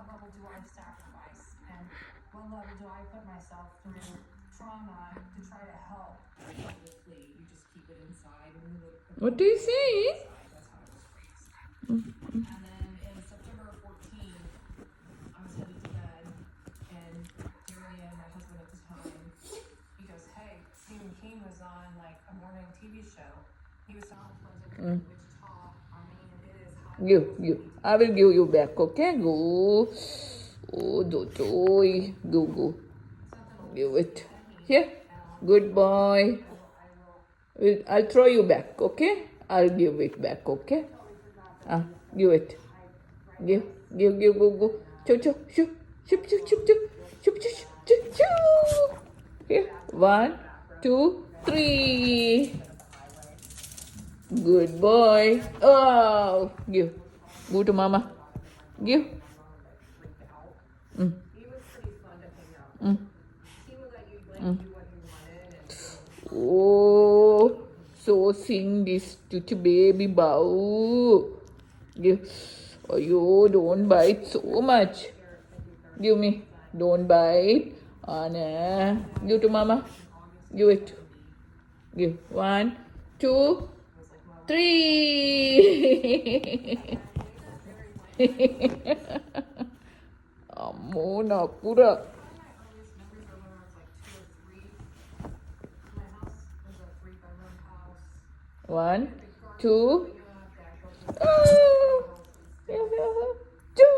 what level do I sacrifice? And what level do I put myself through trauma to try to help? Obviously, you just keep it inside and you look. What do you say? That's how I was raised. And then in September of 14, I was headed to bed, and Gary and my husband at the time, he goes, "Hey, Stephen King was on like a morning TV show. He was talking about Wichita. I mean, it is high. You. I will give you back, okay? Go. Oh, do toy. Go. Give it. Here. Good boy. I'll throw you back, okay? I'll give it back, okay? Give it. Give, go. Choo. Shoop. Here. 1, 2, 3. Good boy. Oh, give. Go to mama. Give. He was pretty fun to hang out with. He would let you do what you wanted. Oh, so sing this to baby bow. Give. Oh, you don't bite so much. Give me. Don't bite. Anna. Give to mama. Give it. Give. 1, 2, 3. Ammo nakura. One, two. Oh, two.